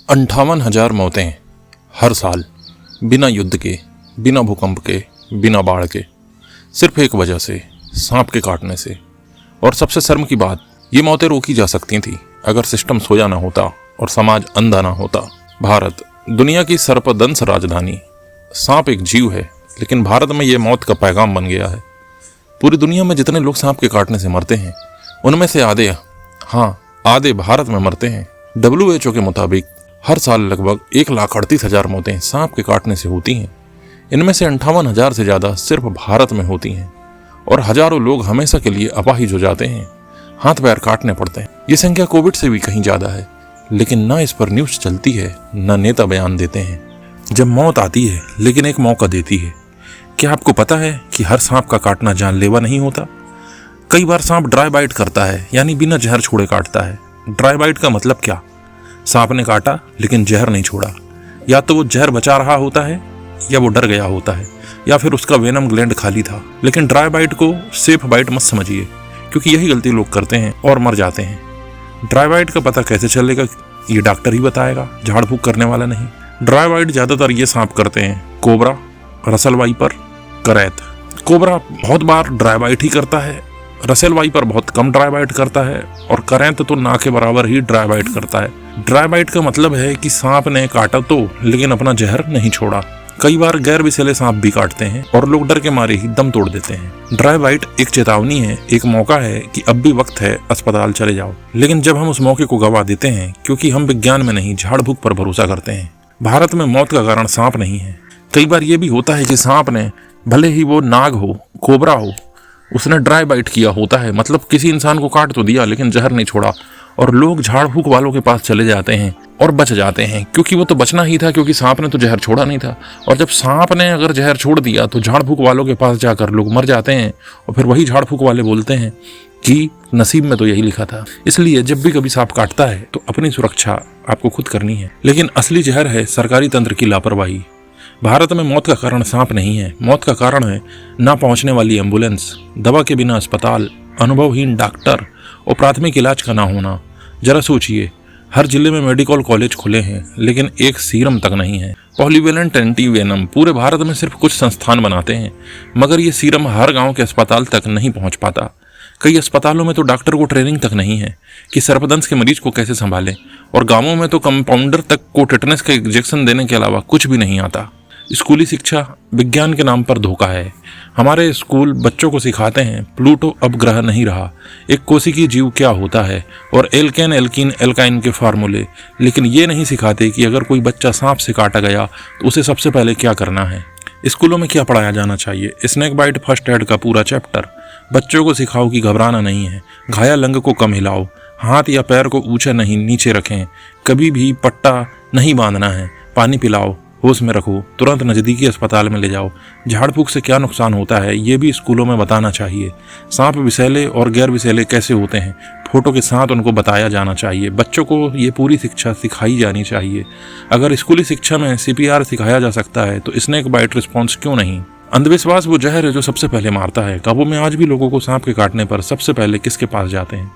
58,000 मौतें हर साल, बिना युद्ध के, बिना भूकंप के, बिना बाढ़ के, सिर्फ एक वजह से, सांप के काटने से। और सबसे शर्म की बात, ये मौतें रोकी जा सकती थी अगर सिस्टम सोया ना होता और समाज अंधा ना होता। भारत, दुनिया की सर्पदंश राजधानी। सांप एक जीव है, लेकिन भारत में ये मौत का पैगाम बन गया है। पूरी दुनिया में जितने लोग सांप के काटने से मरते हैं, उनमें से आधे भारत में मरते हैं। WHO के मुताबिक हर साल लगभग 1,38,000 मौतें सांप के काटने से होती हैं। इनमें से 58,000 से ज़्यादा सिर्फ भारत में होती हैं और हजारों लोग हमेशा के लिए अपाहिज हो जाते हैं, हाथ पैर काटने पड़ते हैं। ये संख्या कोविड से भी कहीं ज़्यादा है, लेकिन ना इस पर न्यूज़ चलती है, ना नेता बयान देते हैं। जब मौत आती है लेकिन एक मौका देती है। क्या आपको पता है कि हर सांप का काटना जानलेवा नहीं होता? कई बार सांप ड्राई बाइट करता है, यानी बिना जहर छोड़े काटता है। ड्राई बाइट का मतलब क्या? सांप ने काटा लेकिन जहर नहीं छोड़ा। या तो वो जहर बचा रहा होता है, या वो डर गया होता है, या फिर उसका वेनम ग्लैंड खाली था। लेकिन ड्राई बाइट को सेफ बाइट मत समझिए, क्योंकि यही गलती लोग करते हैं और मर जाते हैं। ड्राई बाइट का पता कैसे चलेगा? ये डॉक्टर ही बताएगा, झाड़ फूक करने वाला नहीं। ड्राई बाइट ज्यादातर ये सांप करते हैं: कोबरा, रसल वाइपर, करैत। कोबरा बहुत बार ड्राई बाइट ही करता है, रसेल वाइपर बहुत कम ड्राई बाइट करता है, और करैत तो ना के बराबर ही ड्राई बाइट करता है। ड्राई बाइट का मतलब है कि सांप ने काटा तो, लेकिन अपना जहर नहीं छोड़ा। कई बार गैर विषैले सांप भी काटते हैं और लोग डर के मारे ही दम तोड़ देते हैं। ड्राई बाइट एक चेतावनी है, एक मौका है कि अब भी वक्त है, अस्पताल चले जाओ। लेकिन जब हम उस मौके को गवा देते हैं, क्योंकि हम विज्ञान में नहीं, झाड़ फूक पर भरोसा करते हैं। भारत में मौत का कारण सांप नहीं है। कई बार ये भी होता है कि सांप ने, भले ही वो नाग हो, कोबरा हो, उसने ड्राई बाइट किया होता है, मतलब किसी इंसान को काट तो दिया लेकिन जहर नहीं छोड़ा, और लोग झाड़ फूक वालों के पास चले जाते हैं और बच जाते हैं, क्योंकि वो तो बचना ही था, क्योंकि सांप ने तो जहर छोड़ा नहीं था। और जब सांप ने अगर जहर छोड़ दिया तो झाड़ फूक वालों के पास जाकर लोग मर जाते हैं, और फिर वही झाड़ फूक वाले बोलते हैं कि नसीब में तो यही लिखा था। इसलिए जब भी कभी सांप काटता है तो अपनी सुरक्षा आपको खुद करनी है। लेकिन असली जहर है सरकारी तंत्र की लापरवाही। भारत में मौत का कारण सांप नहीं है, मौत का कारण है ना पहुंचने वाली एम्बुलेंस, दवा के बिना अस्पताल, अनुभवहीन डॉक्टर और प्राथमिक इलाज का ना होना। जरा सोचिए, हर जिले में मेडिकल कॉलेज खुले हैं, लेकिन एक सीरम तक नहीं है। पॉलीवेलेंट एंटीवेनम पूरे भारत में सिर्फ कुछ संस्थान बनाते हैं, मगर ये सीरम हर गांव के अस्पताल तक नहीं पहुंच पाता। कई अस्पतालों में तो डॉक्टर को ट्रेनिंग तक नहीं है कि सर्पदंश के मरीज को कैसे संभालें, और गांवों में तो कंपाउंडर तक को टेटनस का इंजेक्शन देने के अलावा कुछ भी नहीं आता। स्कूली शिक्षा विज्ञान के नाम पर धोखा है। हमारे स्कूल बच्चों को सिखाते हैं प्लूटो अब ग्रह नहीं रहा, एक कोशिकीय जीव क्या होता है, और एल्केन, एल्कीन, एल्काइन के फार्मूले, लेकिन ये नहीं सिखाते कि अगर कोई बच्चा सांप से काटा गया तो उसे सबसे पहले क्या करना है। स्कूलों में क्या पढ़ाया जाना चाहिए? स्नेक बाइट फर्स्ट एड का पूरा चैप्टर। बच्चों को सिखाओ कि घबराना नहीं है, घायल अंग को कम हिलाओ, हाथ या पैर को ऊंचा नहीं नीचे रखें, कभी भी पट्टा नहीं बांधना है, पानी पिलाओ, होश में रखो, तुरंत नज़दीकी अस्पताल में ले जाओ। झाड़ फूक से क्या नुकसान होता है ये भी स्कूलों में बताना चाहिए। सांप विषैले और गैर विषैले कैसे होते हैं, फोटो के साथ उनको बताया जाना चाहिए। बच्चों को ये पूरी शिक्षा सिखाई जानी चाहिए। अगर स्कूली शिक्षा में CPR सिखाया जा सकता है तो स्नेक बाइट रिस्पॉन्स क्यों नहीं? अंधविश्वास वो जहर है जो सबसे पहले मारता है। काबू में आज भी लोगों को सांप के काटने पर सबसे पहले किसके पास जाते हैं?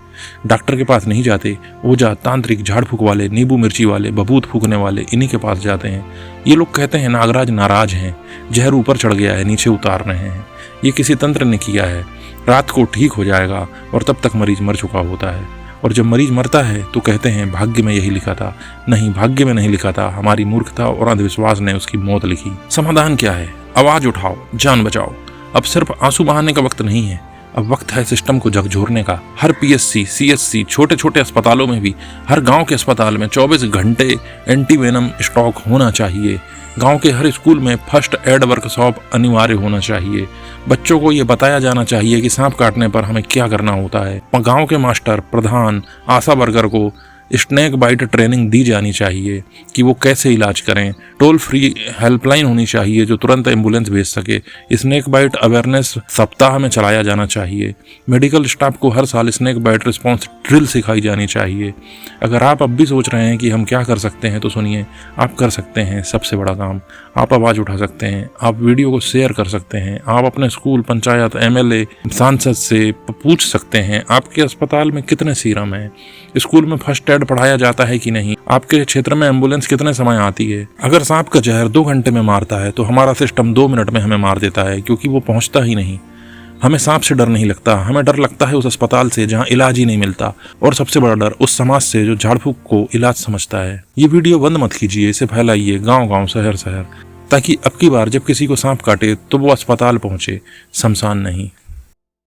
डॉक्टर के पास नहीं जाते। ओझा, तांत्रिक, झाड़ फूक वाले, नींबू मिर्ची वाले, बबूत फूकने वाले, इन्हीं के पास जाते हैं। ये लोग कहते हैं नागराज नाराज हैं, जहर ऊपर चढ़ गया है, नीचे उतार रहे हैं। ये किसी तंत्र ने किया है। रात को ठीक हो जाएगा और तब तक मरीज मर चुका होता है। और जब मरीज मरता है तो कहते हैं भाग्य में यही लिखा था। नहीं, भाग्य में नहीं लिखा था, हमारी मूर्खता और अंधविश्वास ने उसकी मौत लिखी। समाधान क्या है? आवाज उठाओ, जान बचाओ। अब सिर्फ आंसू बहाने का वक्त नहीं है, अब वक्त है सिस्टम को झकझोरने का। हर PSC, CSC, छोटे छोटे अस्पतालों में भी, हर गांव के अस्पताल में 24 घंटे एंटीवेनम स्टॉक होना चाहिए। गांव के हर स्कूल में फर्स्ट एड वर्कशॉप अनिवार्य होना चाहिए। बच्चों को ये बताया जाना चाहिए कि सांप काटने पर हमें क्या करना होता है। गांव के मास्टर, प्रधान, आशा वर्कर को स्नेक बाइट ट्रेनिंग दी जानी चाहिए कि वो कैसे इलाज करें। टोल फ्री हेल्पलाइन होनी चाहिए जो तुरंत एम्बुलेंस भेज सके। स्नेक बाइट अवेयरनेस सप्ताह में चलाया जाना चाहिए। मेडिकल स्टाफ को हर साल स्नेक बाइट रिस्पॉन्स ड्रिल सिखाई जानी चाहिए। अगर आप अब भी सोच रहे हैं कि हम क्या कर सकते हैं तो सुनिए, आप कर सकते हैं सबसे बड़ा काम। आप आवाज़ उठा सकते हैं, आप वीडियो को शेयर कर सकते हैं, आप अपने स्कूल, पंचायत, MLA, सांसद से पूछ सकते हैं आपके अस्पताल में कितने सीरम हैं, स्कूल में फर्स्ट एड मेथड पढ़ाया जाता है कि नहीं, आपके क्षेत्र में एम्बुलेंस कितने समय आती है। अगर सांप का जहर 2 घंटे में मारता है तो हमारा सिस्टम 2 मिनट में हमें मार देता है, क्योंकि वो पहुंचता ही नहीं। हमें सांप से डर नहीं लगता, हमें डर लगता है उस अस्पताल से जहां इलाज ही नहीं मिलता, और सबसे बड़ा डर उस समाज से जो झाड़ फूक को इलाज समझता है। ये वीडियो बंद मत कीजिए, इसे फैलाइए गांव गांव शहर शहर, ताकि अब की बार जब किसी को सांप काटे तो वो अस्पताल पहुंचे, शमशान नहीं।